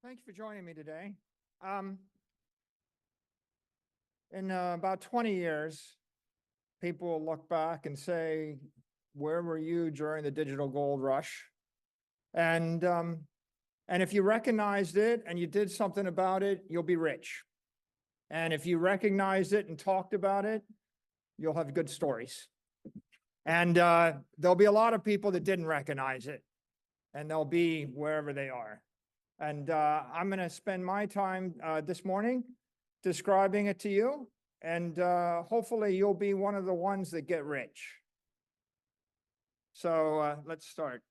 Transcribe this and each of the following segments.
Thank you for joining me today. In about 20 years, people will look back and say, where were you during the digital gold rush? And if you recognized it and you did something about it, you'll be rich. And if you recognized it and talked about it, you'll have good stories. And there'll be a lot of people that didn't recognize it, and they'll be wherever they are. And I'm going to spend my time this morning describing it to you, and hopefully you'll be one of the ones that get rich. So let's start.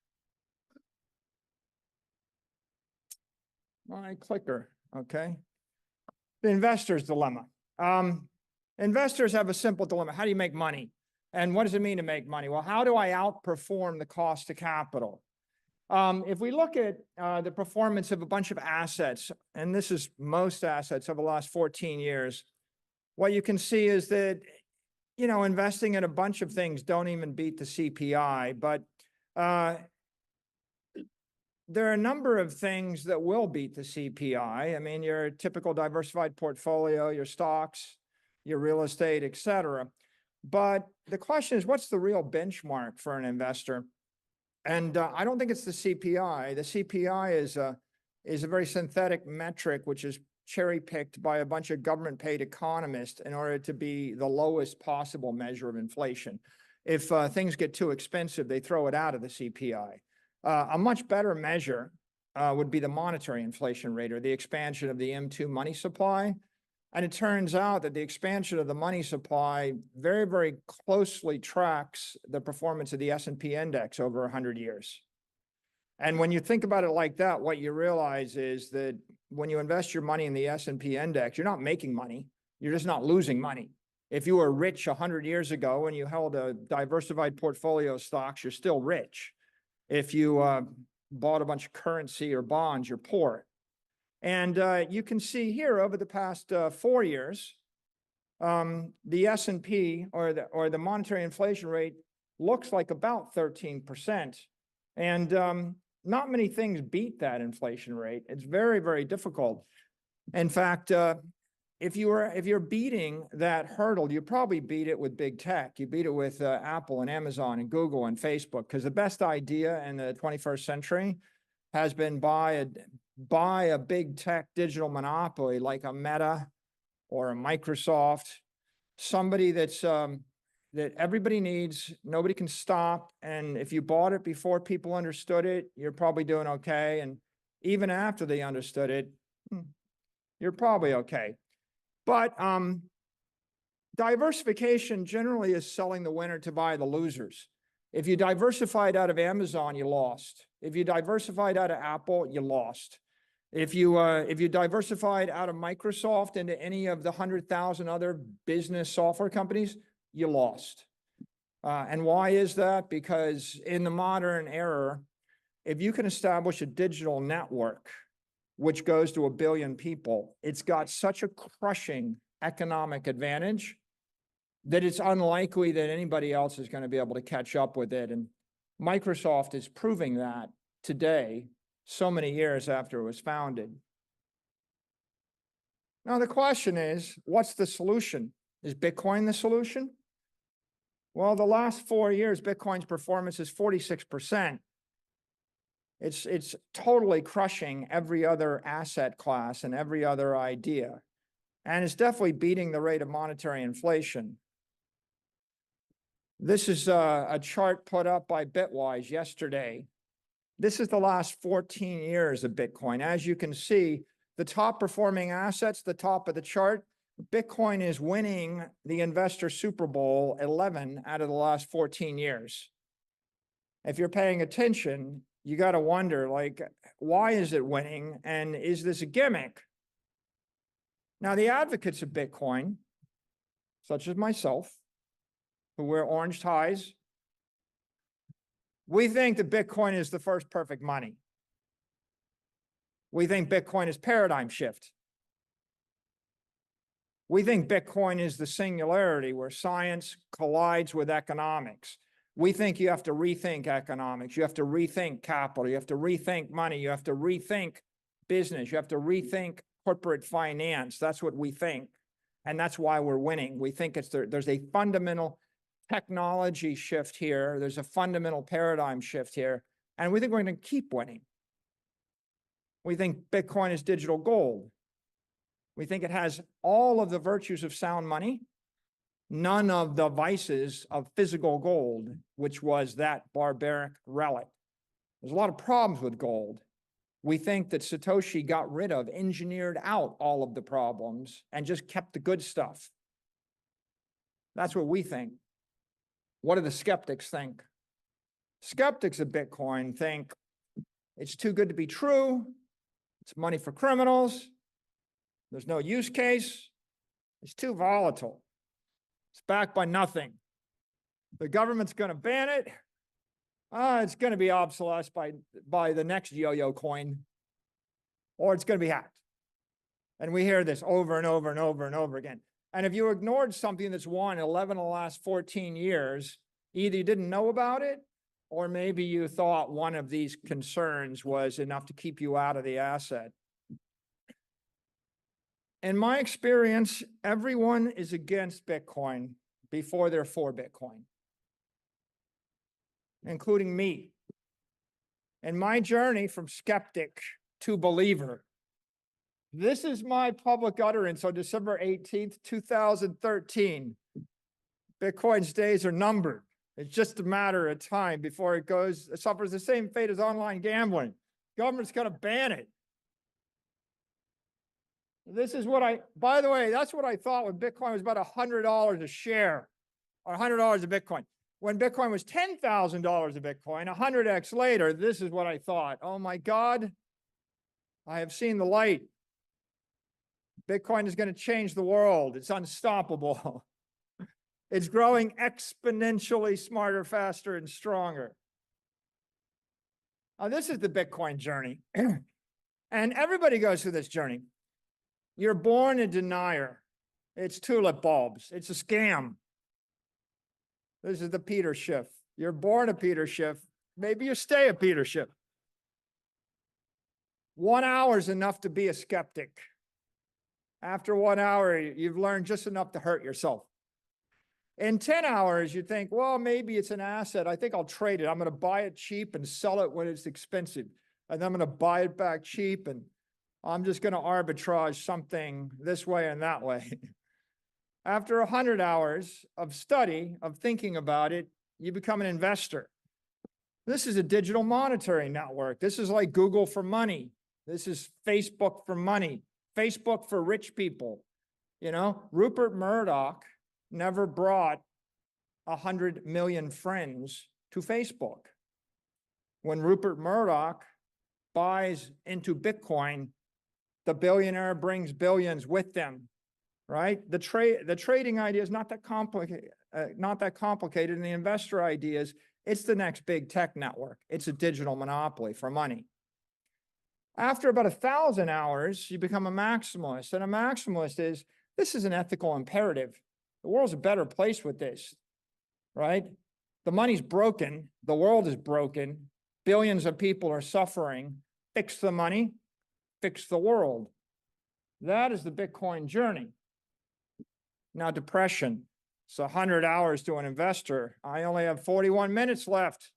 My clicker, okay. The investor's dilemma. Investors have a simple dilemma. How do you make money? And what does it mean to make money? Well, how do I outperform the cost of capital? If we look at the performance of a bunch of assets, and this is most assets over the last 14 years, what you can see is that, investing in a bunch of things don't even beat the CPI, but there are a number of things that will beat the CPI. I mean, your typical diversified portfolio, your stocks, your real estate, et cetera. But the question is, what's the real benchmark for an investor? And I don't think it's the CPI. The CPI is a very synthetic metric, which is cherry-picked by a bunch of government-paid economists in order to be the lowest possible measure of inflation. If things get too expensive, they throw it out of the CPI. A much better measure would be the monetary inflation rate, or the expansion of the M2 money supply. And it turns out that the expansion of the money supply very, very closely tracks the performance of the S&P index over 100 years. And when you think about it like that, what you realize is that when you invest your money in the S&P index, you're not making money. You're just not losing money. If you were rich 100 years ago and you held a diversified portfolio of stocks, you're still rich. If you bought a bunch of currency or bonds, you're poor. And you can see here over the past 4 years, the S&P or the monetary inflation rate looks like about 13%. And not many things beat that inflation rate. It's very, very difficult. In fact, if you're beating that hurdle, you probably beat it with big tech. You beat it with Apple and Amazon and Google and Facebook, because the best idea in the 21st century has been buy a big tech digital monopoly like a Meta or a Microsoft, somebody that's that everybody needs, nobody can stop. And if you bought it before people understood it, you're probably doing okay. And even after they understood it, you're probably okay. But diversification generally is selling the winner to buy the losers. If you diversified out of Amazon, you lost. If you diversified out of Apple, you lost. If you diversified out of Microsoft into any of the 100,000 other business software companies, you lost. And why is that? Because in the modern era, if you can establish a digital network which goes to 1 billion people, it's got such a crushing economic advantage that it's unlikely that anybody else is going to be able to catch up with it. And Microsoft is proving that today, so many years after it was founded. Now, the question is, what's the solution? Is Bitcoin the solution? Well, the last 4 years, Bitcoin's performance is 46%. It's totally crushing every other asset class and every other idea. And it's definitely beating the rate of monetary inflation. This is a chart put up by Bitwise yesterday. This is the last 14 years of Bitcoin. As you can see, the top performing assets, the top of the chart, Bitcoin is winning the investor Super Bowl 11 out of the last 14 years. If you're paying attention, you got to wonder, like, why is it winning? And is this a gimmick? Now, the advocates of Bitcoin, such as myself, who wear orange ties, we think that Bitcoin is the first perfect money. We think Bitcoin is paradigm shift. We think Bitcoin is the singularity where science collides with economics. We think you have to rethink economics. You have to rethink capital. You have to rethink money. You have to rethink business. You have to rethink corporate finance. That's what we think. And that's why we're winning. We think there's a fundamental technology shift here. There's a fundamental paradigm shift here. And we think we're going to keep winning. We think Bitcoin is digital gold. We think it has all of the virtues of sound money, none of the vices of physical gold, which was that barbaric relic. There's a lot of problems with gold. We think that Satoshi got rid of, engineered out all of the problems and just kept the good stuff. That's what we think. What do the skeptics think? Skeptics of Bitcoin think it's too good to be true. It's money for criminals. There's no use case. It's too volatile. It's backed by nothing. The government's going to ban it. It's going to be obsolete by the next yo-yo coin, or it's going to be hacked. And we hear this over and over and over and over again. And if you ignored something that's won 11 of the last 14 years, either you didn't know about it, or maybe you thought one of these concerns was enough to keep you out of the asset. In my experience, everyone is against Bitcoin before they're for Bitcoin, including me. In my journey from skeptic to believer, this is my public utterance on December 18th, 2013. Bitcoin's days are numbered. It's just a matter of time before it suffers the same fate as online gambling. Government's going to ban it. This is what by the way, that's what I thought when Bitcoin was about $100 a share, or $100 a Bitcoin. When Bitcoin was $10,000 a Bitcoin, 100x later, this is what I thought. Oh my God, I have seen the light. Bitcoin is going to change the world. It's unstoppable. It's growing exponentially smarter, faster, and stronger. Now, this is the Bitcoin journey. And everybody goes through this journey. You're born a denier. It's tulip bulbs. It's a scam. This is the Peter Schiff. You're born a Peter Schiff. Maybe you stay a Peter Schiff. 1 hour is enough to be a skeptic. After 1 hour, you've learned just enough to hurt yourself. In 10 hours, you think, well, maybe it's an asset. I think I'll trade it. I'm going to buy it cheap and sell it when it's expensive. And then I'm going to buy it back cheap, and I'm just going to arbitrage something this way and that way. After 100 hours of study, of thinking about it, you become an investor. This is a digital monetary network. This is like Google for money. This is Facebook for money. Facebook for rich people. You know, Rupert Murdoch never brought 100 million friends to Facebook. When Rupert Murdoch buys into Bitcoin, the billionaire brings billions with them, right? The trading idea is not that complicated, and the investor idea is it's the next big tech network. It's a digital monopoly for money. After about 1,000 hours, you become a maximalist, and a maximalist is, this is an ethical imperative. The world's a better place with this, right? The money's broken. The world is broken. Billions of people are suffering. Fix the money, fix the world. That is the Bitcoin journey. Now, depression. It's 100 hours to an investor. I only have 41 minutes left.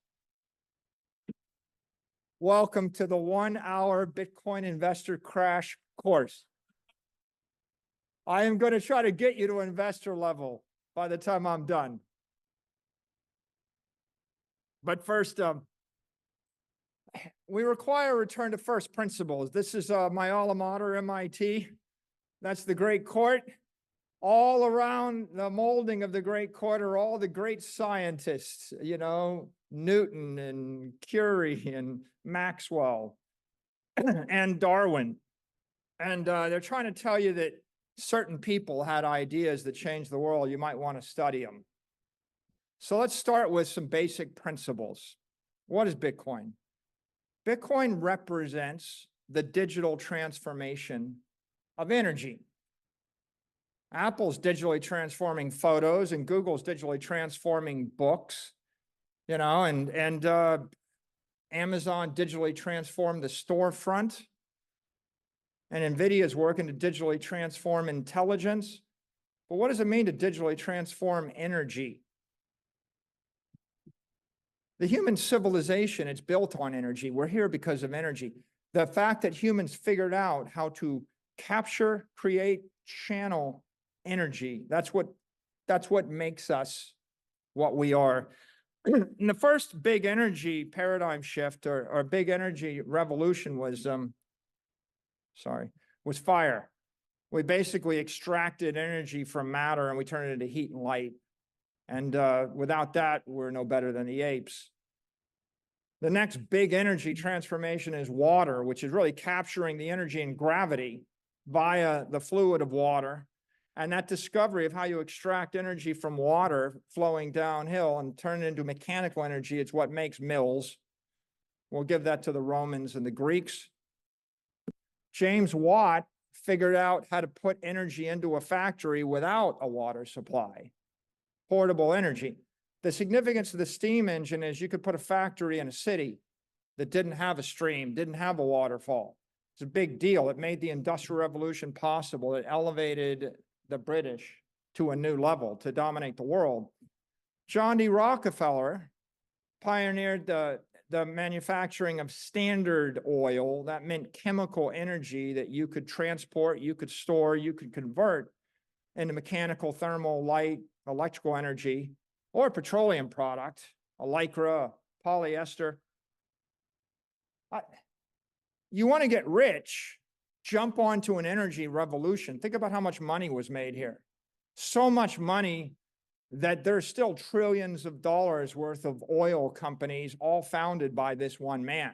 Welcome to the 1 hour Bitcoin investor crash course. I am going to try to get you to investor level by the time I'm done. But first, we require a return to first principles. This is my alma mater, MIT. That's the Great Court. All around the molding of the Great Court are all the great scientists, you know, Newton and Curie and Maxwell and Darwin. And they're trying to tell you that certain people had ideas that changed the world. You might want to study them. So let's start with some basic principles. What is Bitcoin? Bitcoin represents the digital transformation of energy. Apple's digitally transforming photos, and Google's digitally transforming books, you know, and Amazon digitally transformed the storefront. And NVIDIA is working to digitally transform intelligence. But what does it mean to digitally transform energy? The human civilization, it's built on energy. We're here because of energy. The fact that humans figured out how to capture, create, channel energy, that's what makes us what we are. And the first big energy paradigm shift or big energy revolution was fire. We basically extracted energy from matter and we turned it into heat and light. And without that, we're no better than the apes. The next big energy transformation is water, which is really capturing the energy in gravity via the fluid of water. And that discovery of how you extract energy from water flowing downhill and turn it into mechanical energy, it's what makes mills. We'll give that to the Romans and the Greeks. James Watt figured out how to put energy into a factory without a water supply, portable energy. The significance of the steam engine is you could put a factory in a city that didn't have a stream, didn't have a waterfall. It's a big deal. It made the Industrial Revolution possible. It elevated the British to a new level to dominate the world. John D. Rockefeller pioneered the manufacturing of Standard Oil. That meant chemical energy that you could transport, you could store, you could convert into mechanical, thermal, light, electrical energy, or a petroleum product, a lycra, a polyester. You want to get rich, jump onto an energy revolution. Think about how much money was made here. So much money that there's still trillions of dollars worth of oil companies, all founded by this one man.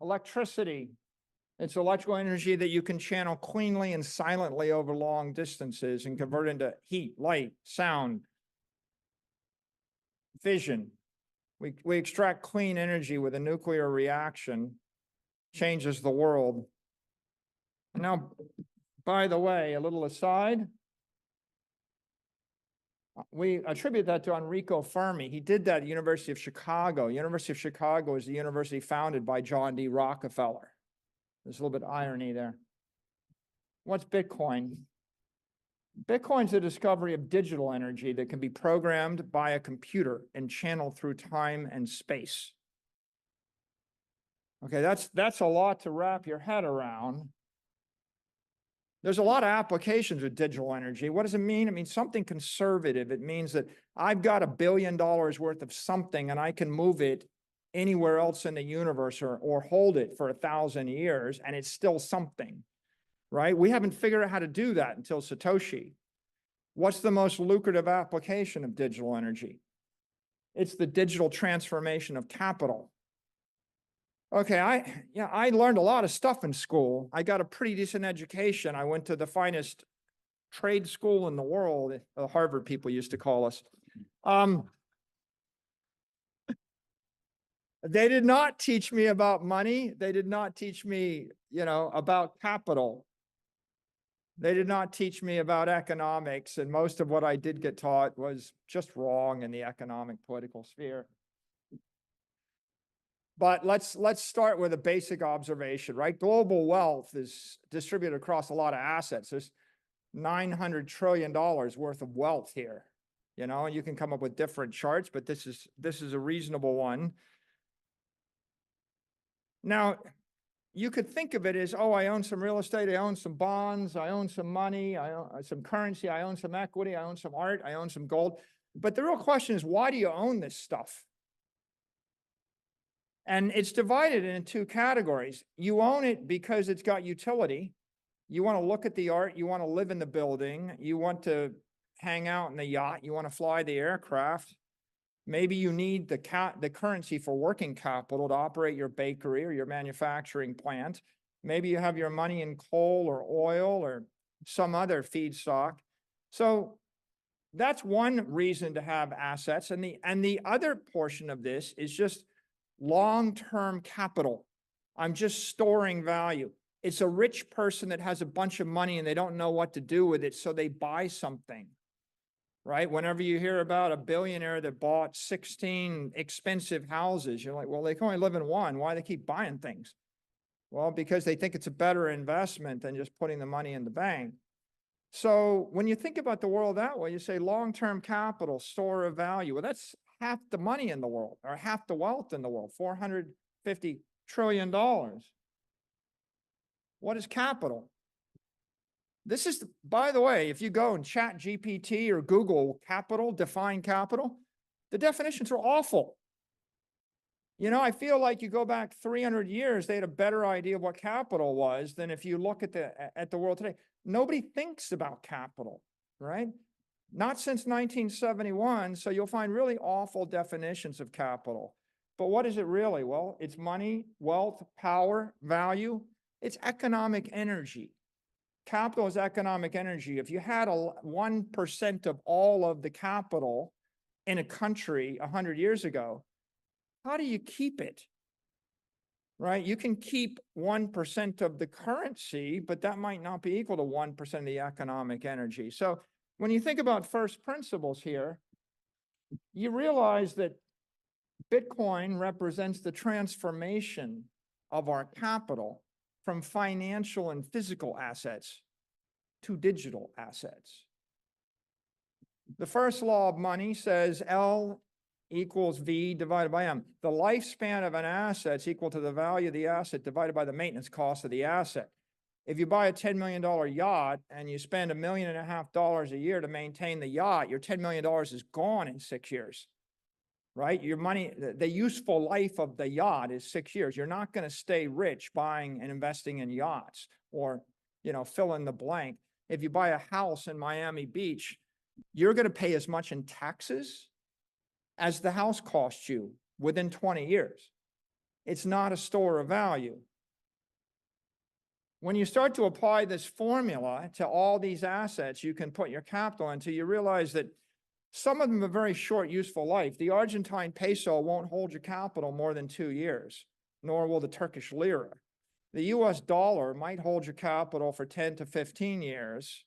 Electricity. It's electrical energy that you can channel cleanly and silently over long distances and convert into heat, light, sound, vision. We extract clean energy with a nuclear reaction, changes the world. Now, by the way, a little aside, we attribute that to Enrico Fermi. He did that at the University of Chicago. University of Chicago is the university founded by John D. Rockefeller. There's a little bit of irony there. What's Bitcoin? Bitcoin's the discovery of digital energy that can be programmed by a computer and channeled through time and space. Okay, that's a lot to wrap your head around. There's a lot of applications with digital energy. What does it mean? It means something conservative. It means that I've got $1 billion worth of something and I can move it anywhere else in the universe or hold it for 1,000 years and it's still something, right? We haven't figured out how to do that until Satoshi. What's the most lucrative application of digital energy? It's the digital transformation of capital. Okay, I learned a lot of stuff in school. I got a pretty decent education. I went to the finest trade school in the world, the Harvard people used to call us. They did not teach me about money. They did not teach me, about capital. They did not teach me about economics, and most of what I did get taught was just wrong in the economic political sphere. But let's start with a basic observation, right? Global wealth is distributed across a lot of assets. There's $900 trillion worth of wealth here. You can come up with different charts, but this is a reasonable one. Now, you could think of it as, oh, I own some real estate, I own some bonds, I own some money, I own some currency, I own some equity, I own some art, I own some gold. But the real question is, why do you own this stuff? And it's divided into two categories. You own it because it's got utility. You want to look at the art, you want to live in the building, you want to hang out in the yacht, you want to fly the aircraft. Maybe you need the currency for working capital to operate your bakery or your manufacturing plant. Maybe you have your money in coal or oil or some other feedstock. So that's one reason to have assets. And the other portion of this is just long-term capital. I'm just storing value. It's a rich person that has a bunch of money and they don't know what to do with it, so they buy something. Right? Whenever you hear about a billionaire that bought 16 expensive houses, you're like, well, they can only live in one. Why do they keep buying things? Well, because they think it's a better investment than just putting the money in the bank. So when you think about the world that way, you say long-term capital, store of value. Well, that's half the money in the world, or half the wealth in the world, $450 trillion. What is capital? This is, by the way, if you go and chat GPT or Google capital, define capital, the definitions are awful. You know, I feel like you go back 300 years, they had a better idea of what capital was than if you look at the world today. Nobody thinks about capital, right? Not since 1971, so you'll find really awful definitions of capital. But what is it really? Well, it's money, wealth, power, value. It's economic energy. Capital is economic energy. If you had 1% of all of the capital in a country 100 years ago, how do you keep it? Right? You can keep 1% of the currency, but that might not be equal to 1% of the economic energy. So when you think about first principles here, you realize that Bitcoin represents the transformation of our capital from financial and physical assets to digital assets. The first law of money says L equals V divided by M. The lifespan of an asset is equal to the value of the asset divided by the maintenance cost of the asset. If you buy a $10 million yacht and you spend $1.5 million a year to maintain the yacht, your $10 million is gone in 6 years, right? Your money, the useful life of the yacht is 6 years. You're not going to stay rich buying and investing in yachts or, you know, fill in the blank. If you buy a house in Miami Beach, you're going to pay as much in taxes as the house cost you within 20 years. It's not a store of value. When you start to apply this formula to all these assets you can put your capital into, you realize that some of them have a very short useful life. The Argentine peso won't hold your capital more than 2 years, nor will the Turkish lira. The US dollar might hold your capital for 10 to 15 years.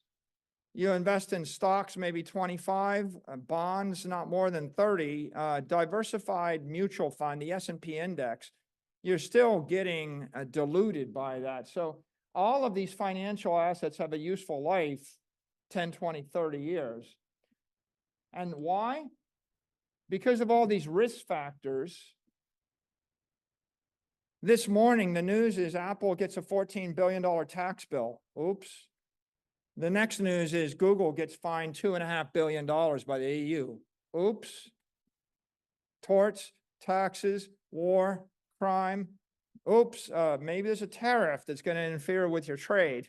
You invest in stocks, maybe 25, bonds, not more than 30, diversified mutual fund, the S&P index, you're still getting diluted by that. So all of these financial assets have a useful life, 10, 20, 30 years. And why? Because of all these risk factors. This morning, the news is Apple gets a $14 billion tax bill. Oops. The next news is Google gets fined $2.5 billion by the EU. Oops. Torts, taxes, war, crime. Oops, maybe there's a tariff that's going to interfere with your trade.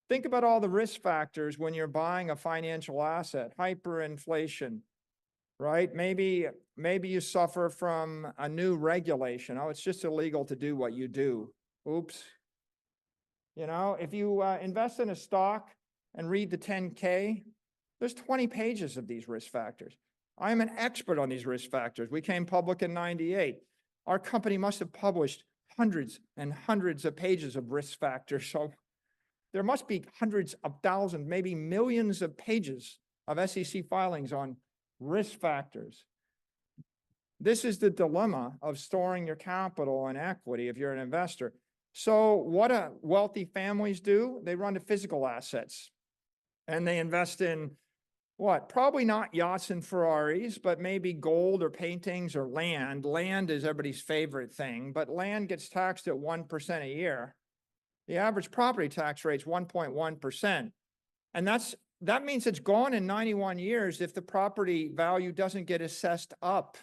Think about all the risk factors when you're buying a financial asset. Hyperinflation, right? Maybe you suffer from a new regulation. Oh, it's just illegal to do what you do. Oops. You know, if you invest in a stock and read the 10K, there's 20 pages of these risk factors. I am an expert on these risk factors. We came public in '98. Our company must have published hundreds and hundreds of pages of risk factors. So there must be hundreds of thousands, maybe millions of pages of SEC filings on risk factors. This is the dilemma of storing your capital and equity if you're an investor. So what wealthy families do, they run to physical assets. And they invest in what? Probably not yachts and Ferraris, but maybe gold or paintings or land. Land is everybody's favorite thing, but land gets taxed at 1% a year. The average property tax rate is 1.1%. And that means it's gone in 91 years if the property value doesn't get assessed up.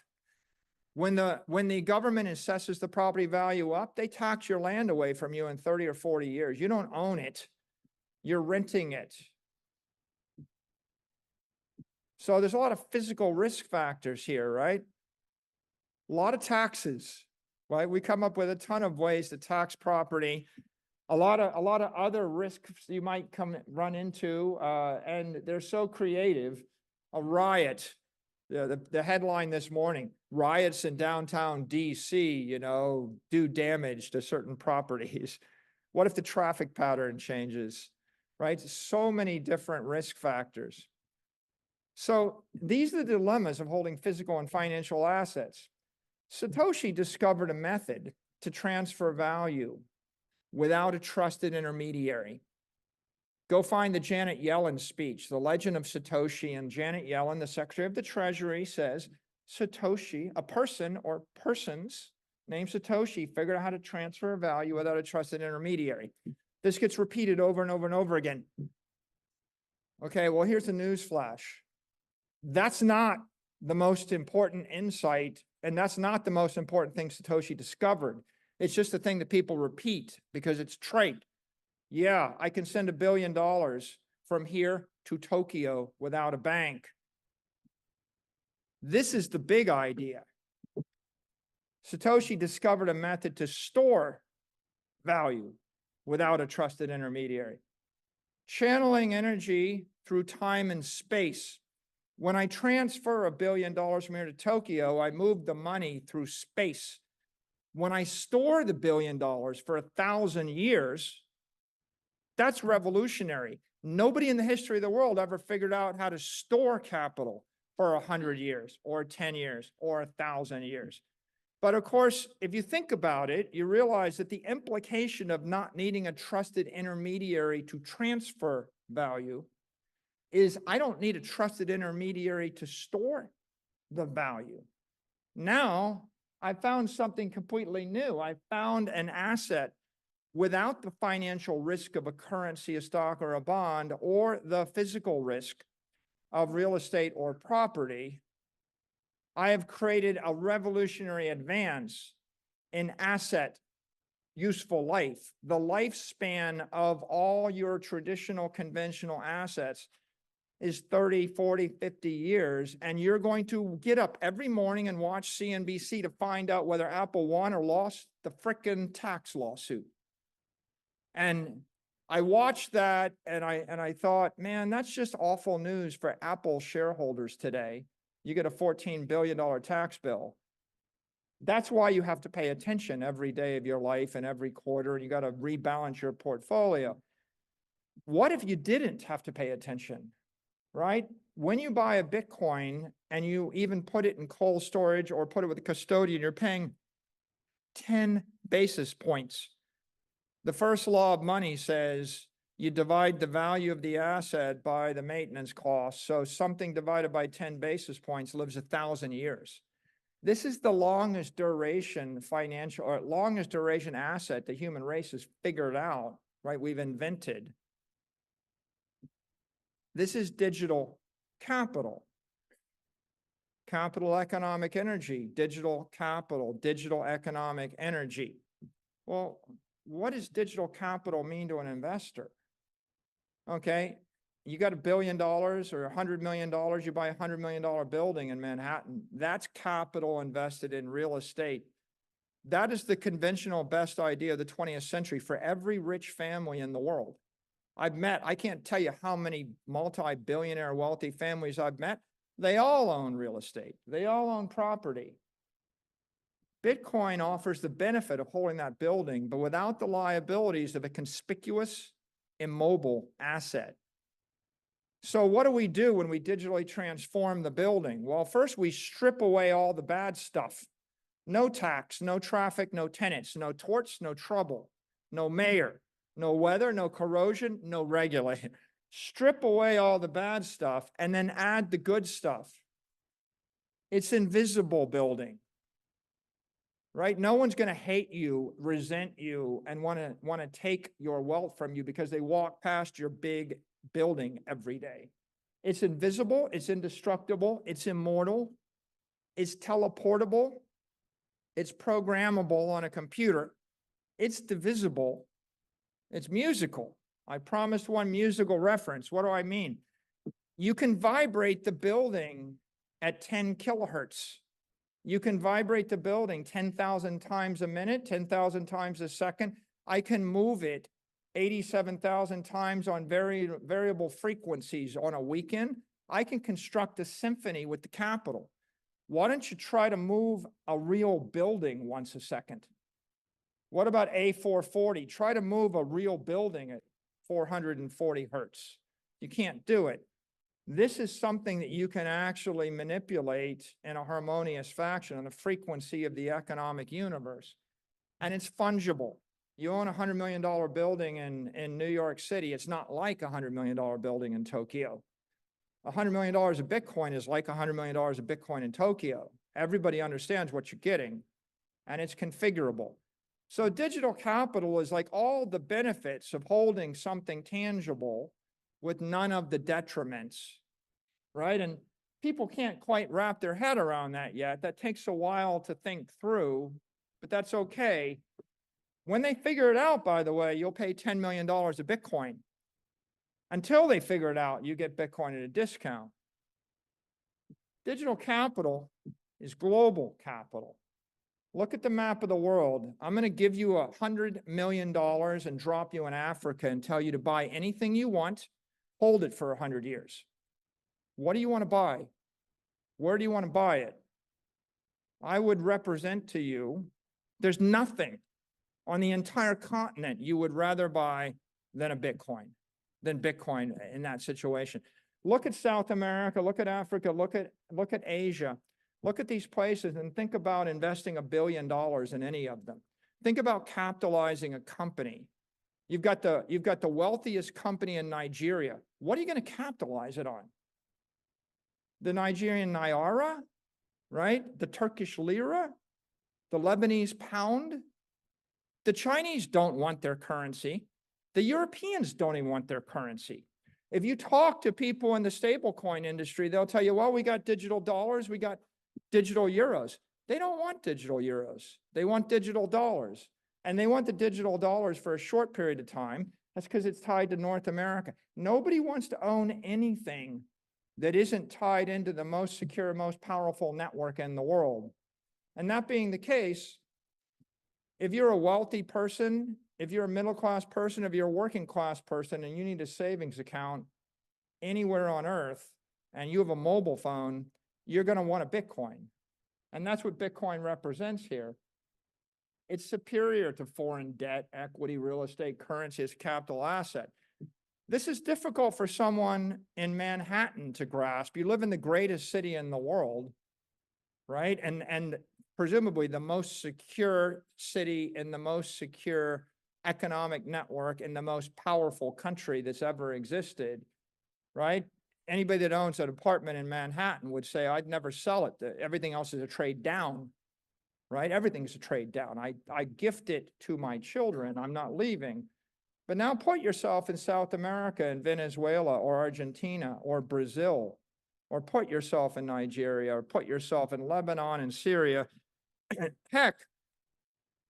When the government assesses the property value up, they tax your land away from you in 30 or 40 years. You don't own it. You're renting it. So there's a lot of physical risk factors here, right? A lot of taxes, right? We come up with a ton of ways to tax property. A lot of other risks you might run into, and they're so creative. A riot, the headline this morning: riots in downtown DC, you know, do damage to certain properties. What if the traffic pattern changes, right? So many different risk factors. So these are the dilemmas of holding physical and financial assets. Satoshi discovered a method to transfer value. without a trusted intermediary. Go find the Janet Yellen speech, The Legend of Satoshi, and Janet Yellen, the Secretary of the Treasury, says Satoshi, a person or persons named Satoshi, figured out how to transfer value without a trusted intermediary. This gets repeated over and over and over again. Okay, well, here's the news flash. That's not the most important insight, and that's not the most important thing Satoshi discovered. It's just the thing that people repeat because it's trite. Yeah, I can send $1 billion from here to Tokyo without a bank. This is the big idea. Satoshi discovered a method to store value without a trusted intermediary. Channeling energy through time and space. When I transfer $1 billion from here to Tokyo, I move the money through space. When I store the $1 billion for 1,000 years, that's revolutionary. Nobody in the history of the world ever figured out how to store capital for 100 years or 10 years or 1,000 years. But of course, if you think about it, you realize that the implication of not needing a trusted intermediary to transfer value is I don't need a trusted intermediary to store the value. Now, I found something completely new. I found an asset without the financial risk of a currency, a stock, or a bond, or the physical risk of real estate or property. I have created a revolutionary advance in asset useful life. The lifespan of all your traditional conventional assets is 30, 40, 50 years, and you're going to get up every morning and watch CNBC to find out whether Apple won or lost the frickin' tax lawsuit. And I watched that and I thought, man, that's just awful news for Apple shareholders today. You get a $14 billion tax bill. That's why you have to pay attention every day of your life and every quarter, and you got to rebalance your portfolio. What if you didn't have to pay attention, right? When you buy a Bitcoin and you even put it in cold storage or put it with a custodian, you're paying 10 basis points. The first law of money says you divide the value of the asset by the maintenance cost. So something divided by 10 basis points lives 1,000 years. This is the longest duration financial or longest duration asset the human race has figured out, right? We've invented. This is digital capital. Capital economic energy, digital capital, digital economic energy. Well, what does digital capital mean to an investor? Okay, you got $1 billion or $100 million, you buy a $100 million building in Manhattan. That's capital invested in real estate. That is the conventional best idea of the 20th century for every rich family in the world. I can't tell you how many multi-billionaire wealthy families I've met. They all own real estate. They all own property. Bitcoin offers the benefit of holding that building, but without the liabilities of a conspicuous, immobile asset. So what do we do when we digitally transform the building? Well, first we strip away all the bad stuff. No tax, no traffic, no tenants, no torts, no trouble, no mayor, no weather, no corrosion, no regulator. Strip away all the bad stuff and then add the good stuff. It's invisible building, right? No one's going to hate you, resent you, and want to take your wealth from you because they walk past your big building every day. It's invisible, it's indestructible, it's immortal, it's teleportable, it's programmable on a computer, it's divisible, it's musical. I promised one musical reference. What do I mean? You can vibrate the building at 10 kilohertz. You can vibrate the building 10,000 times a minute, 10,000 times a second. I can move it 87,000 times on variable frequencies on a weekend. I can construct a symphony with the capital. Why don't you try to move a real building once a second? What about A440? Try to move a real building at 440 hertz. You can't do it. This is something that you can actually manipulate in a harmonious fashion on the frequency of the economic universe. And it's fungible. You own $100 million building in New York City. It's not like $100 million building in Tokyo. $100 million of Bitcoin is like $100 million of Bitcoin in Tokyo. Everybody understands what you're getting, and it's configurable. So digital capital is like all the benefits of holding something tangible with none of the detriments, right? And people can't quite wrap their head around that yet. That takes a while to think through, but that's okay. When they figure it out, by the way, you'll pay $10 million of Bitcoin. Until they figure it out, you get Bitcoin at a discount. Digital capital is global capital. Look at the map of the world. I'm going to give you $100 million and drop you in Africa and tell you to buy anything you want, hold it for 100 years. What do you want to buy? Where do you want to buy it? I would represent to you, there's nothing on the entire continent you would rather buy than Bitcoin in that situation. Look at South America, look at Africa, look at Asia. Look at these places and think about investing $1 billion in any of them. Think about capitalizing a company. You've got the wealthiest company in Nigeria. What are you going to capitalize it on? The Nigerian naira, right? The Turkish lira, the Lebanese pound. The Chinese don't want their currency. The Europeans don't even want their currency. If you talk to people in the stablecoin industry, they'll tell you, well, we got digital dollars, we got digital euros. They don't want digital euros. They want digital dollars. And they want the digital dollars for a short period of time. That's because it's tied to North America. Nobody wants to own anything that isn't tied into the most secure, most powerful network in the world. And that being the case, if you're a wealthy person, if you're a middle-class person, if you're a working-class person, and you need a savings account anywhere on earth, and you have a mobile phone, you're going to want a Bitcoin. And that's what Bitcoin represents here. It's superior to foreign debt, equity, real estate, currency as capital asset. This is difficult for someone in Manhattan to grasp. You live in the greatest city in the world, right? And presumably the most secure city in the most secure economic network in the most powerful country that's ever existed, right? Anybody that owns an apartment in Manhattan would say, I'd never sell it. Everything else is a trade down, right? Everything's a trade down. I gift it to my children. I'm not leaving. But now put yourself in South America, in Venezuela or Argentina or Brazil, or put yourself in Nigeria, or put yourself in Lebanon and Syria. Heck,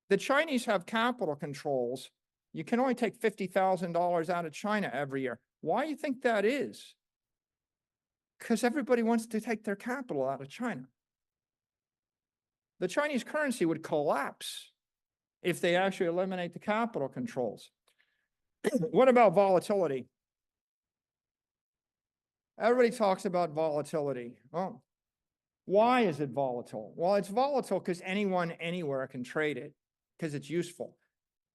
the Chinese have capital controls. You can only take $50,000 out of China every year. Why do you think that is? Because everybody wants to take their capital out of China. The Chinese currency would collapse if they actually eliminate the capital controls. What about volatility? Everybody talks about volatility. Well, why is it volatile? Well, it's volatile because anyone, anywhere can trade it, because it's useful.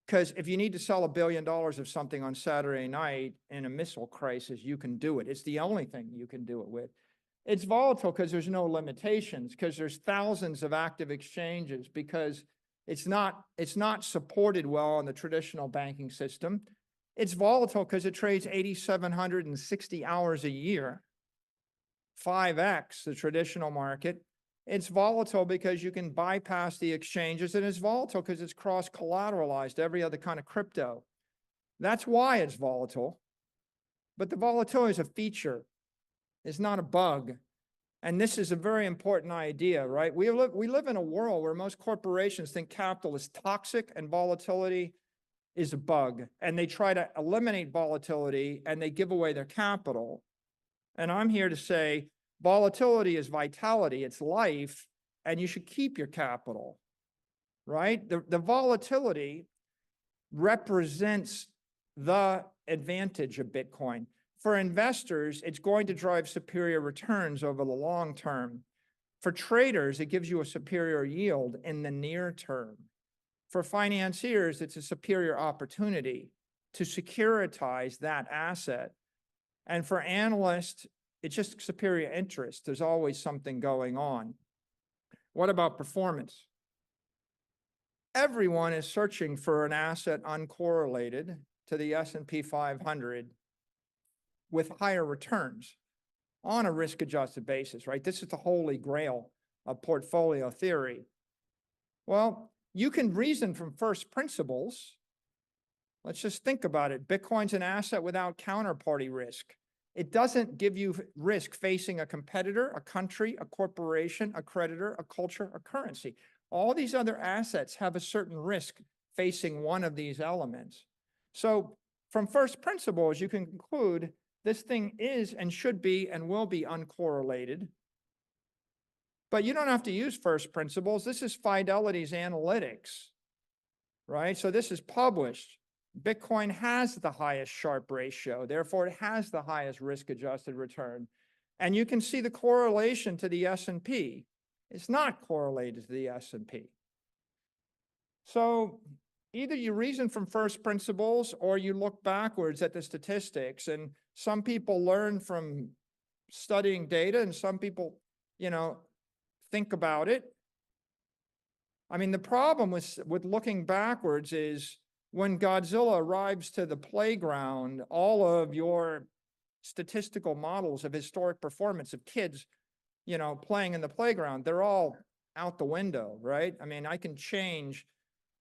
Because if you need to sell $1 billion of something on Saturday night in a missile crisis, you can do it. It's the only thing you can do it with. It's volatile because there's no limitations, because there's thousands of active exchanges, because it's not supported well in the traditional banking system. It's volatile because it trades 8,760 hours a year, 5x the traditional market. It's volatile because you can bypass the exchanges, and it's volatile because it's cross-collateralized every other kind of crypto. That's why it's volatile. But the volatility is a feature. It's not a bug. And this is a very important idea, right? We live in a world where most corporations think capital is toxic and volatility is a bug. And they try to eliminate volatility and they give away their capital. And I'm here to say volatility is vitality, it's life, and you should keep your capital, right? The volatility represents the advantage of Bitcoin. For investors, it's going to drive superior returns over the long term. For traders, it gives you a superior yield in the near term. For financiers, it's a superior opportunity to securitize that asset. And for analysts, it's just superior interest. There's always something going on. What about performance? everyone is searching for an asset uncorrelated to the S&P 500 with higher returns on a risk-adjusted basis, right? This is the holy grail of portfolio theory. Well, you can reason from first principles. Let's just think about it. Bitcoin's an asset without counterparty risk. It doesn't give you risk facing a competitor, a country, a corporation, a creditor, a culture, a currency. All these other assets have a certain risk facing one of these elements. So from first principles, you can conclude this thing is and should be and will be uncorrelated. But you don't have to use first principles. This is Fidelity's analytics, right? So this is published. Bitcoin has the highest Sharpe ratio. Therefore, it has the highest risk-adjusted return. And you can see the correlation to the S&P. It's not correlated to the S&P. So either you reason from first principles or you look backwards at the statistics. And some people learn from studying data and some people, think about it. I mean, the problem with looking backwards is when Godzilla arrives to the playground, all of your statistical models of historic performance of kids, playing in the playground, they're all out the window, right? I mean, I can change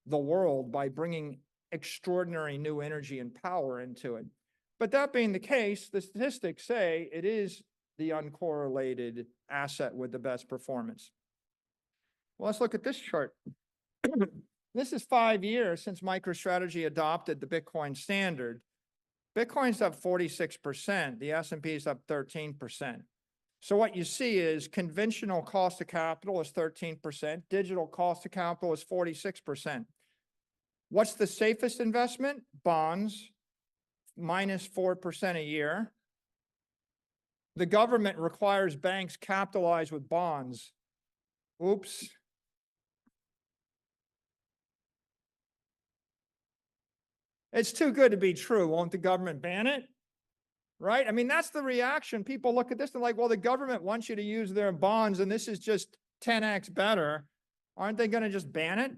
the world by bringing extraordinary new energy and power into it. But that being the case, the statistics say it is the uncorrelated asset with the best performance. Well, let's look at this chart. This is 5 years since MicroStrategy adopted the Bitcoin standard. Bitcoin's up 46%. The S&P is up 13%. So what you see is conventional cost of capital is 13%. Digital cost of capital is 46%. What's the safest investment? Bonds, minus 4% a year. The government requires banks capitalize with bonds. Oops. It's too good to be true. Won't the government ban it? Right? I mean, that's the reaction. People look at this and like, well, the government wants you to use their bonds and this is just 10x better. Aren't they going to just ban it?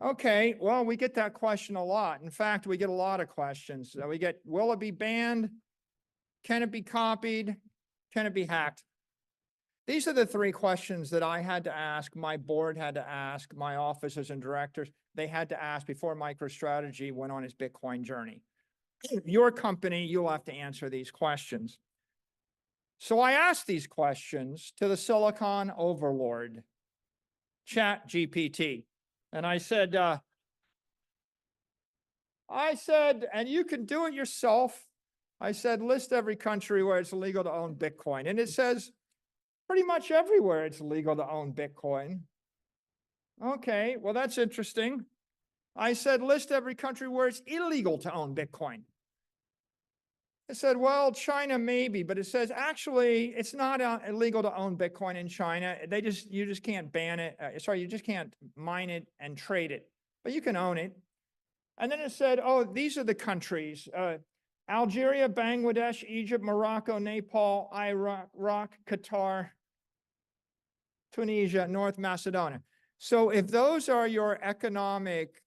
Okay, well, we get that question a lot. In fact, we get a lot of questions. We get, will it be banned? Can it be copied? Can it be hacked? These are the three questions that I had to ask, my board had to ask, my officers and directors, they had to ask before MicroStrategy went on its Bitcoin journey. Your company, you'll have to answer these questions. So I asked these questions to the Silicon overlord, ChatGPT. And I said, and you can do it yourself. I said, list every country where it's illegal to own Bitcoin. And it says, pretty much everywhere it's legal to own Bitcoin. Okay, well, that's interesting. I said, list every country where it's illegal to own Bitcoin. It said, well, China maybe, but it says, actually, it's not illegal to own Bitcoin in China. You just can't ban it. You just can't mine it and trade it, but you can own it. And then it said, oh, these are the countries, Algeria, Bangladesh, Egypt, Morocco, Nepal, Iraq, Qatar, Tunisia, North Macedonia. So if those are your economic,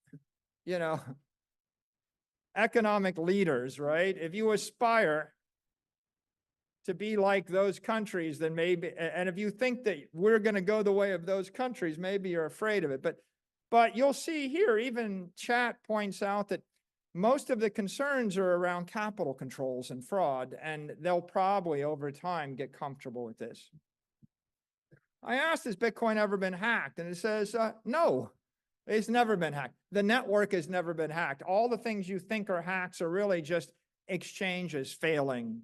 economic leaders, right? If you aspire to be like those countries, then maybe, and if you think that we're going to go the way of those countries, maybe you're afraid of it. But you'll see here, even chat points out that most of the concerns are around capital controls and fraud, and they'll probably over time get comfortable with this. I asked, has Bitcoin ever been hacked? And it says, no, it's never been hacked. The network has never been hacked. All the things you think are hacks are really just exchanges failing.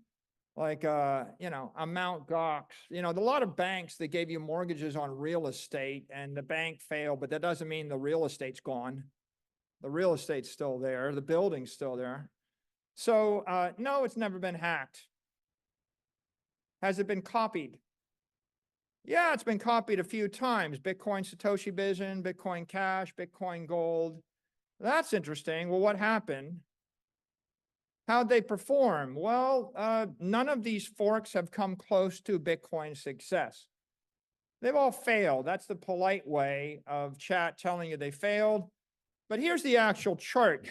Like, Mt. Gox, a lot of banks that gave you mortgages on real estate and the bank failed, but that doesn't mean the real estate's gone. The real estate's still there. The building's still there. So, no, it's never been hacked. Has it been copied? Yeah, it's been copied a few times. Bitcoin Satoshi Vision, Bitcoin Cash, Bitcoin Gold. That's interesting. Well, what happened? How'd they perform? Well, none of these forks have come close to Bitcoin's success. They've all failed. That's the polite way of chat telling you they failed. But here's the actual chart.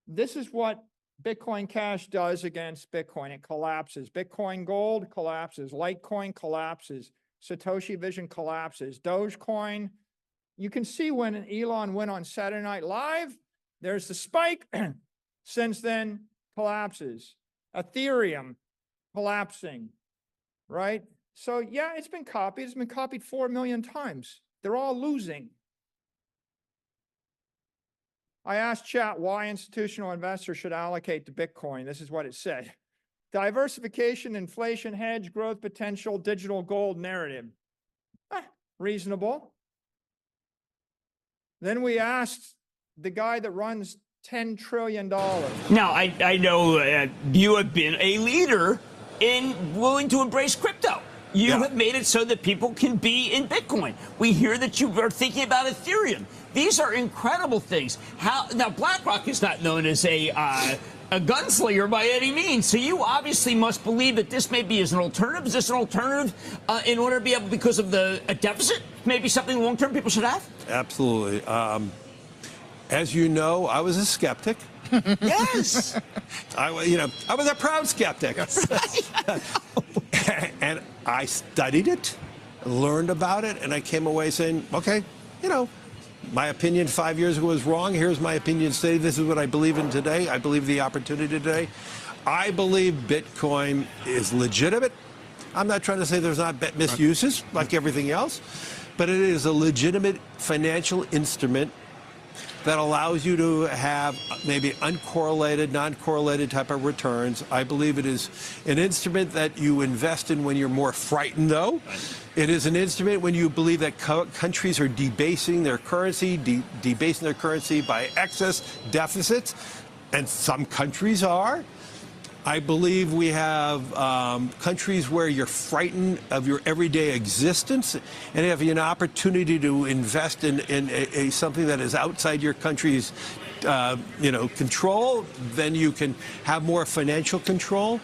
This is what Bitcoin Cash does against Bitcoin. It collapses. Bitcoin Gold collapses. Litecoin collapses. Satoshi Vision collapses. Dogecoin, you can see when Elon went on Saturday Night Live, there's the spike. Since then, collapses. Ethereum collapsing, right? So yeah, it's been copied. It's been copied 4 million times. They're all losing. I asked chat why institutional investors should allocate to Bitcoin. This is what it said. Diversification, inflation hedge, growth potential, digital gold narrative. Reasonable. Then we asked the guy that runs $10 trillion. Now, I know you have been a leader in willing to embrace crypto. You have made it so that people can be in Bitcoin. We hear that you are thinking about Ethereum. These are incredible things. Now, BlackRock is not known as a gunslinger by any means. So you obviously must believe that this maybe is an alternative. Is this an alternative in order to be able, because of a deficit, maybe something long-term people should have? Absolutely. As you know, I was a skeptic. Yes. I was a proud skeptic. And I studied it, learned about it, and I came away saying, okay, my opinion 5 years ago was wrong. Here's my opinion today. This is what I believe in today. I believe the opportunity today. I believe Bitcoin is legitimate. I'm not trying to say there's not misuses like everything else, but it is a legitimate financial instrument that allows you to have maybe uncorrelated, non-correlated type of returns. I believe it is an instrument that you invest in when you're more frightened, though. It is an instrument when you believe that countries are debasing their currency, debasing their currency by excess deficits, and some countries are. I believe we have countries where you're frightened of your everyday existence, and if you have an opportunity to invest in something that is outside your country's control, then you can have more financial control.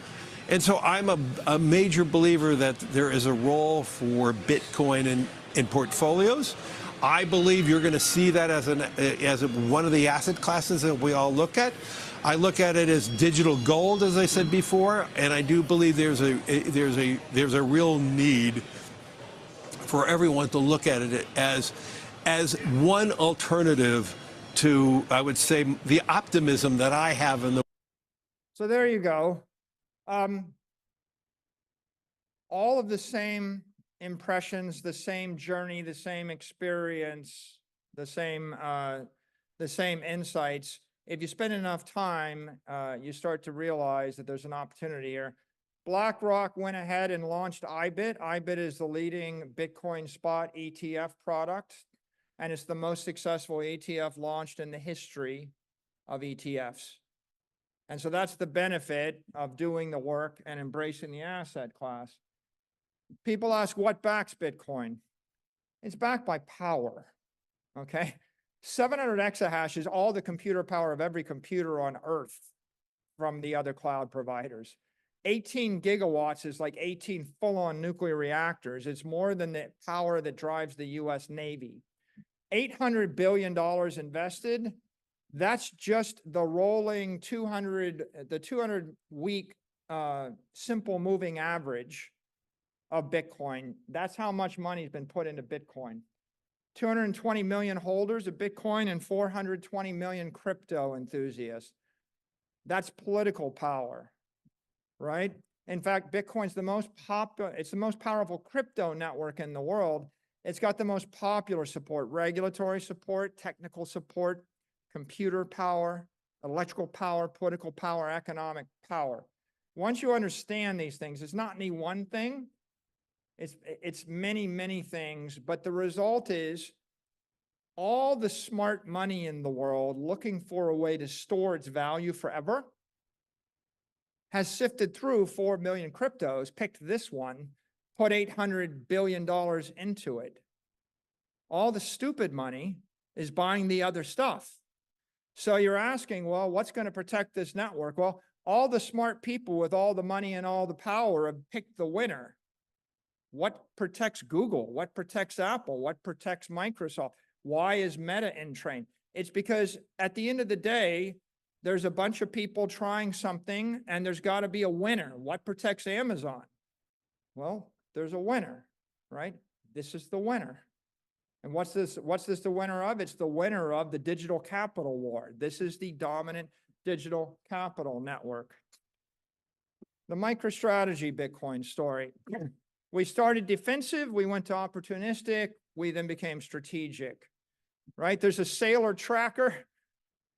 And so I'm a major believer that there is a role for Bitcoin in portfolios. I believe you're going to see that as one of the asset classes that we all look at. I look at it as digital gold, as I said before, and I do believe there's a real need for everyone to look at it as one alternative to, I would say, the optimism that I have in the. So there you go. All of the same impressions, the same journey, the same experience, the same insights. If you spend enough time, you start to realize that there's an opportunity here. BlackRock went ahead and launched IBIT. IBIT is the leading Bitcoin spot ETF product, and it's the most successful ETF launched in the history of ETFs. And so that's the benefit of doing the work and embracing the asset class. People ask, what backs Bitcoin? It's backed by power, okay? 700 exahash is all the computer power of every computer on Earth from the other cloud providers. 18 gigawatts is like 18 full-on nuclear reactors. It's more than the power that drives the US Navy. $800 billion invested. That's just the rolling 200-week simple moving average of Bitcoin. That's how much money has been put into Bitcoin. 220 million holders of Bitcoin and 420 million crypto enthusiasts. That's political power, right? In fact, Bitcoin's the most popular, it's the most powerful crypto network in the world. It's got the most popular support, regulatory support, technical support, computer power, electrical power, political power, economic power. Once you understand these things, it's not any one thing. It's many, many things, but the result is all the smart money in the world looking for a way to store its value forever has sifted through 4 million cryptos, picked this one, put $800 billion into it. All the stupid money is buying the other stuff. So you're asking, well, what's going to protect this network? Well, all the smart people with all the money and all the power have picked the winner. What protects Google? What protects Apple? What protects Microsoft? Why is Meta in train? It's because at the end of the day, there's a bunch of people trying something and there's got to be a winner. What protects Amazon? Well, there's a winner, right? This is the winner. And what's this the winner of? It's the winner of the digital capital war. This is the dominant digital capital network. The MicroStrategy Bitcoin story. We started defensive, we went to opportunistic, we then became strategic, right? There's a Saylor tracker.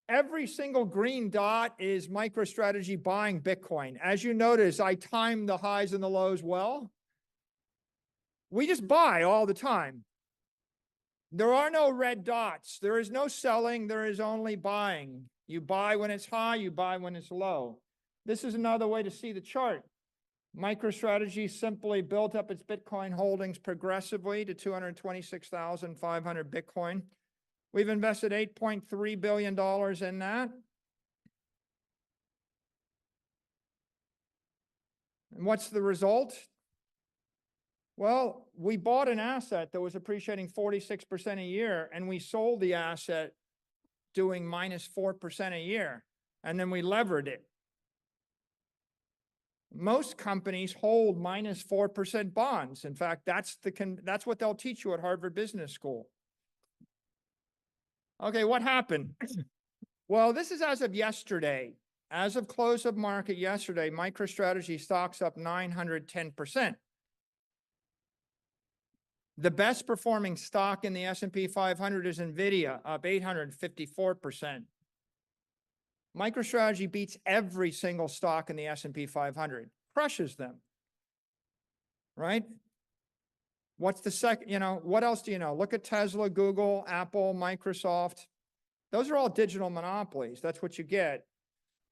Every single green dot is MicroStrategy buying Bitcoin. As you notice, I time the highs and the lows well. We just buy all the time. There are no red dots. There is no selling. There is only buying. You buy when it's high, you buy when it's low. This is another way to see the chart. MicroStrategy simply built up its Bitcoin holdings progressively to 226,500 Bitcoin. We've invested $8.3 billion in that. And what's the result? Well, we bought an asset that was appreciating 46% a year, and we sold the asset doing minus 4% a year, and then we levered it. Most companies hold minus 4% bonds. In fact, that's what they'll teach you at Harvard Business School. Okay, what happened? Well, this is as of yesterday. As of close of market yesterday, MicroStrategy stock's up 910%. The best performing stock in the S&P 500 is NVIDIA, up 854%. MicroStrategy beats every single stock in the S&P 500, crushes them, right? What's the second, what else do you know? Look at Tesla, Google, Apple, Microsoft. Those are all digital monopolies. That's what you get.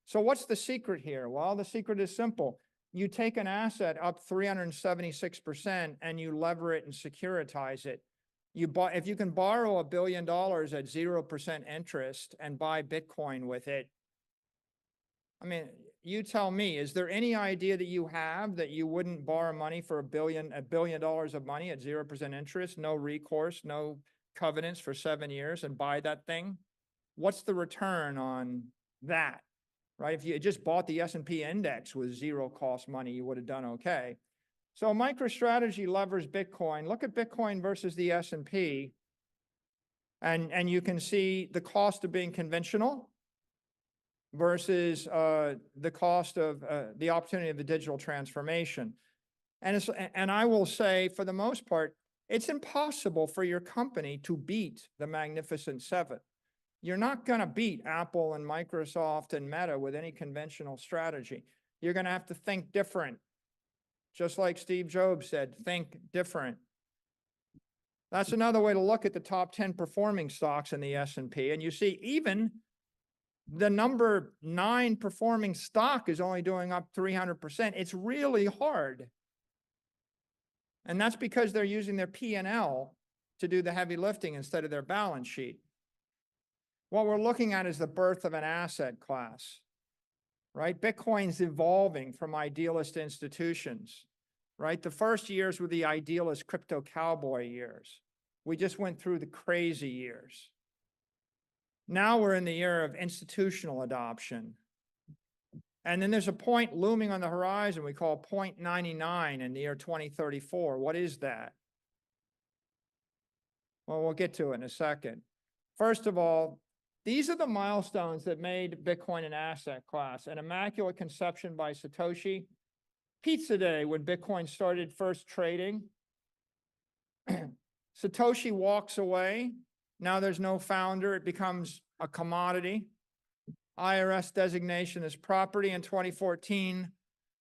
So what's the secret here? Well, the secret is simple. You take an asset up 376% and you lever it and securitize it. If you can borrow $1 billion at 0% interest and buy Bitcoin with it, I mean, you tell me, is there any idea that you have that you wouldn't borrow money for $1 billion of money at 0% interest, no recourse, no covenants for 7 years and buy that thing? What's the return on that? Right? If you just bought the S&P index with zero cost money, you would have done okay. So MicroStrategy levers Bitcoin. Look at Bitcoin versus the S&P, and you can see the cost of being conventional versus the cost of the opportunity of the digital transformation. And I will say, for the most part, it's impossible for your company to beat the Magnificent Seven. You're not going to beat Apple and Microsoft and Meta with any conventional strategy. You're going to have to think different. Just like Steve Jobs said, think different. That's another way to look at the top 10 performing stocks in the S&P. And you see even the number 9 performing stock is only doing up 300%. It's really hard. And that's because they're using their P&L to do the heavy lifting instead of their balance sheet. What we're looking at is the birth of an asset class, right? Bitcoin's evolving from idealist institutions, right? The first years were the idealist crypto cowboy years. We just went through the crazy years. Now we're in the era of institutional adoption. And then there's a point looming on the horizon we call point 99 in the year 2034. What is that? Well, we'll get to it in a second. First of all, these are the milestones that made Bitcoin an asset class. An immaculate conception by Satoshi. Pizza Day, when Bitcoin started first trading. Satoshi walks away. Now there's no founder. It becomes a commodity. IRS designation as property in 2014.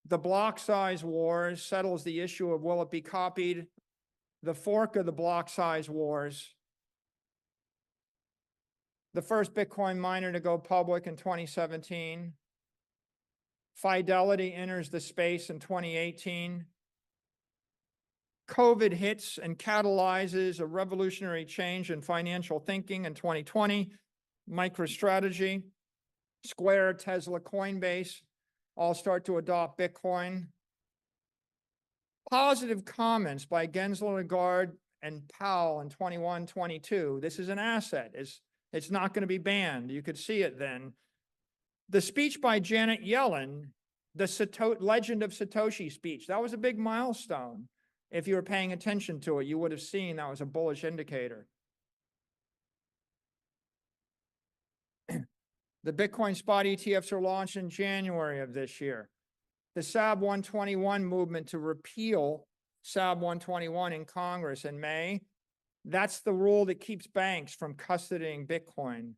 The block size wars settles the issue of will it be copied. The fork of the block size wars. The first Bitcoin miner to go public in 2017. Fidelity enters the space in 2018. COVID hits and catalyzes a revolutionary change in financial thinking in 2020. MicroStrategy, Square, Tesla, Coinbase all start to adopt Bitcoin. Positive comments by Gensler, Lagarde, and Powell in 21, 22. This is an asset. It's not going to be banned. You could see it then. The speech by Janet Yellen, the Legend of Satoshi speech, that was a big milestone. If you were paying attention to it, you would have seen that was a bullish indicator. The Bitcoin spot ETFs are launched in January of this year. The SAB 121 movement to repeal SAB 121 in Congress in May, that's the rule that keeps banks from custodying Bitcoin.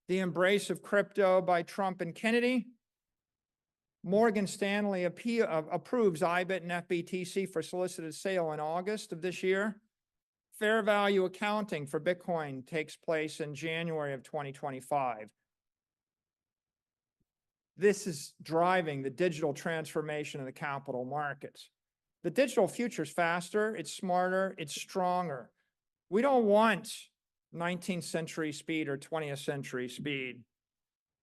The embrace of crypto by Trump and Kennedy. Morgan Stanley approves IBIT and FBTC for solicited sale in August of this year. Fair value accounting for Bitcoin takes place in January of 2025. This is driving the digital transformation of the capital markets. The digital future is faster, it's smarter, it's stronger. We don't want 19th century speed or 20th century speed,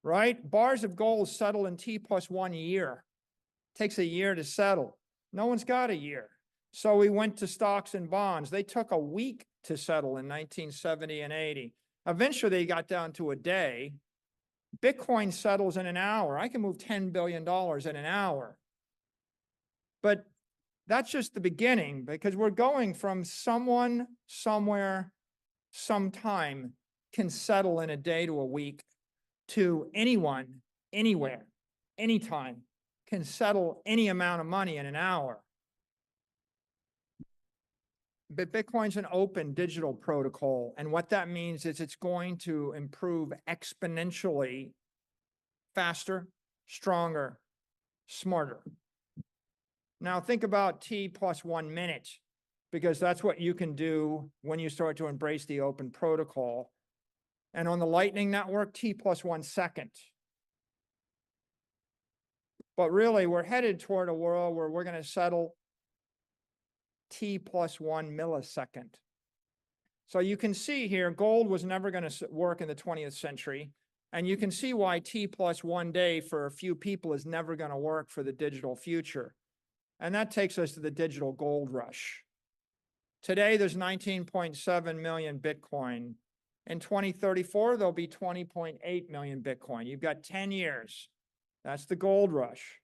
right? Bars of gold settle in T+1 year. It takes a year to settle. No one's got a year. So we went to stocks and bonds. They took a week to settle in 1970 and 80. Eventually they got down to a day. Bitcoin settles in an hour. I can move $10 billion in an hour. But that's just the beginning, because we're going from someone, somewhere, sometime can settle in a day to a week to anyone, anywhere, anytime can settle any amount of money in an hour. But Bitcoin's an open digital protocol. And what that means is it's going to improve exponentially faster, stronger, smarter. Now think about T+1 minute, because that's what you can do when you start to embrace the open protocol. And on the Lightning Network, T+1 second. But really, we're headed toward a world where we're going to settle T+1 millisecond. So you can see here, gold was never going to work in the 20th century. And you can see why T+1 day for a few people is never going to work for the digital future. And that takes us to the digital gold rush. Today, there's 19.7 million Bitcoin. In 2034, there'll be 20.8 million Bitcoin. You've got 10 years. That's the gold rush.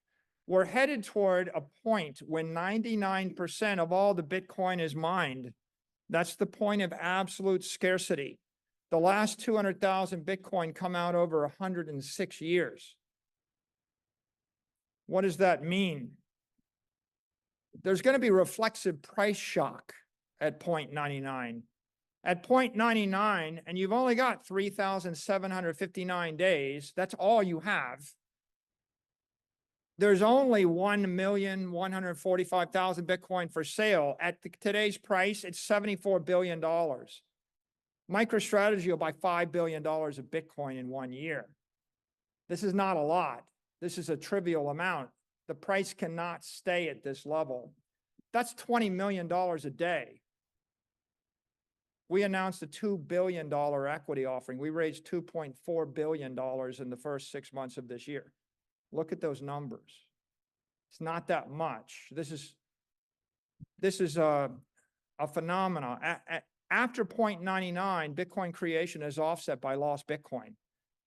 We're headed toward a point when 99% of all the Bitcoin is mined. That's the point of absolute scarcity. The last 200,000 Bitcoin come out over 106 years. What does that mean? There's going to be reflexive price shock at 0.99. At 0.99, and you've only got 3,759 days, that's all you have. There's only 1,145,000 Bitcoin for sale. At today's price, it's $74 billion. MicroStrategy will buy $5 billion of Bitcoin in 1 year. This is not a lot. This is a trivial amount. The price cannot stay at this level. That's $20 million a day. We announced a $2 billion equity offering. We raised $2.4 billion in the first 6 months of this year. Look at those numbers. It's not that much. This is a phenomenon. After 0.99, Bitcoin creation is offset by lost Bitcoin.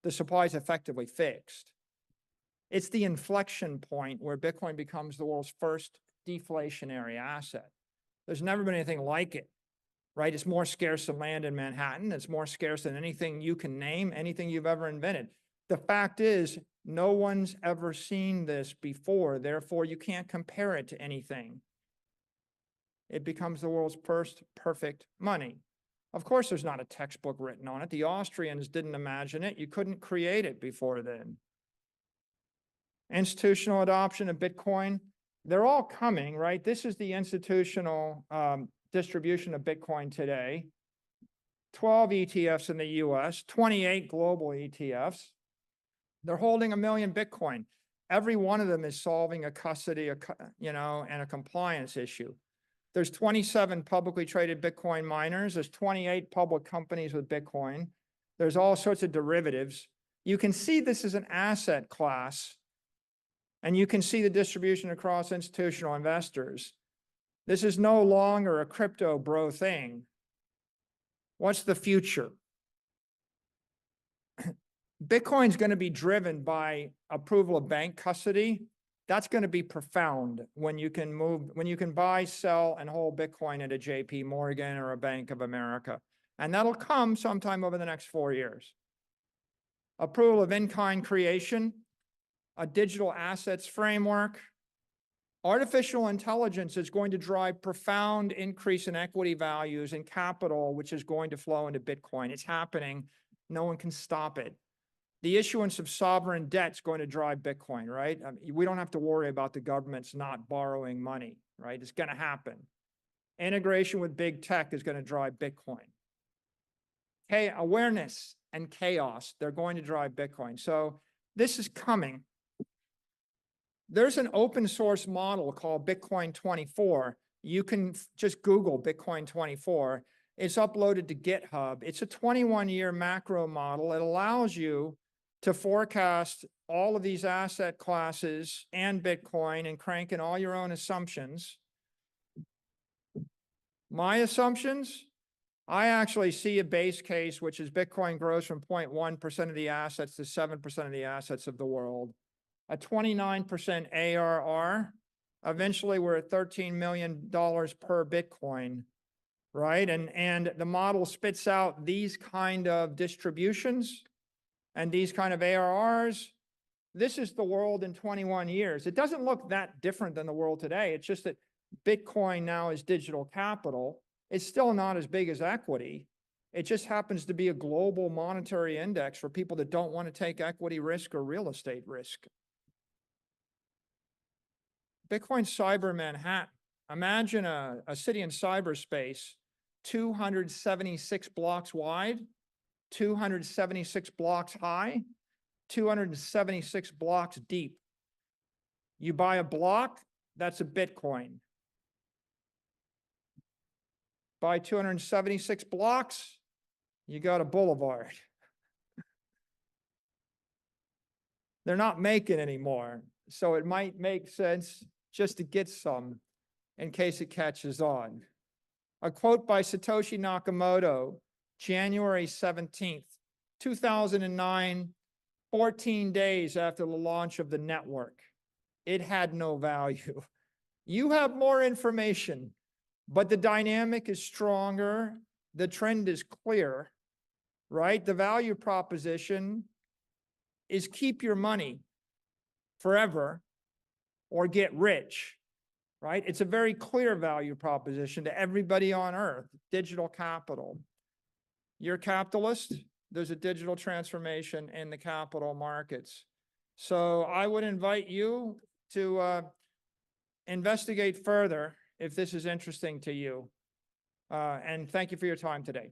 The supply is effectively fixed. It's the inflection point where Bitcoin becomes the world's first deflationary asset. There's never been anything like it, right? It's more scarce than land in Manhattan. It's more scarce than anything you can name, anything you've ever invented. The fact is, no one's ever seen this before. Therefore, you can't compare it to anything. It becomes the world's first perfect money. Of course, there's not a textbook written on it. The Austrians didn't imagine it. You couldn't create it before then. Institutional adoption of Bitcoin, they're all coming, right? This is the institutional distribution of Bitcoin today. 12 ETFs in the US, 28 global ETFs. They're holding 1 million Bitcoin. Every one of them is solving a custody, and a compliance issue. There's 27 publicly traded Bitcoin miners. There's 28 public companies with Bitcoin. There's all sorts of derivatives. You can see this is an asset class, and you can see the distribution across institutional investors. This is no longer a crypto bro thing. What's the future? Bitcoin's going to be driven by approval of bank custody. That's going to be profound when you can buy, sell, and hold Bitcoin at a JP Morgan or a Bank of America. And that'll come sometime over the next 4 years. Approval of in-kind creation, a digital assets framework. Artificial intelligence is going to drive profound increase in equity values and capital, which is going to flow into Bitcoin. It's happening. No one can stop it. The issuance of sovereign debt is going to drive Bitcoin, right? I mean, we don't have to worry about the government's not borrowing money, right? It's going to happen. Integration with big tech is going to drive Bitcoin. Okay, awareness and chaos, they're going to drive Bitcoin. So this is coming. There's an open source model called Bitcoin 24. You can just Google Bitcoin 24. It's uploaded to GitHub. It's a 21-year macro model. It allows you to forecast all of these asset classes and Bitcoin and crank in all your own assumptions. My assumptions, I actually see a base case, which is Bitcoin grows from 0.1% of the assets to 7% of the assets of the world. A 29% ARR. Eventually, we're at $13 million per Bitcoin, right? And the model spits out these kind of distributions and these kind of ARRs. This is the world in 21 years. It doesn't look that different than the world today. It's just that Bitcoin now is digital capital. It's still not as big as equity. It just happens to be a global monetary index for people that don't want to take equity risk or real estate risk. Bitcoin Cyber Manhattan. Imagine a city in cyberspace, 276 blocks wide, 276 blocks high, 276 blocks deep. You buy a block, that's a Bitcoin. Buy 276 blocks, you got a boulevard. They're not making anymore, so it might make sense just to get some in case it catches on. A quote by Satoshi Nakamoto, January 17th, 2009, 14 days after the launch of the network. It had no value. You have more information, but the dynamic is stronger. The trend is clear, right? The value proposition is keep your money forever or get rich, right? It's a very clear value proposition to everybody on earth, digital capital. You're a capitalist, there's a digital transformation in the capital markets. So I would invite you to investigate further if this is interesting to you. And thank you for your time today.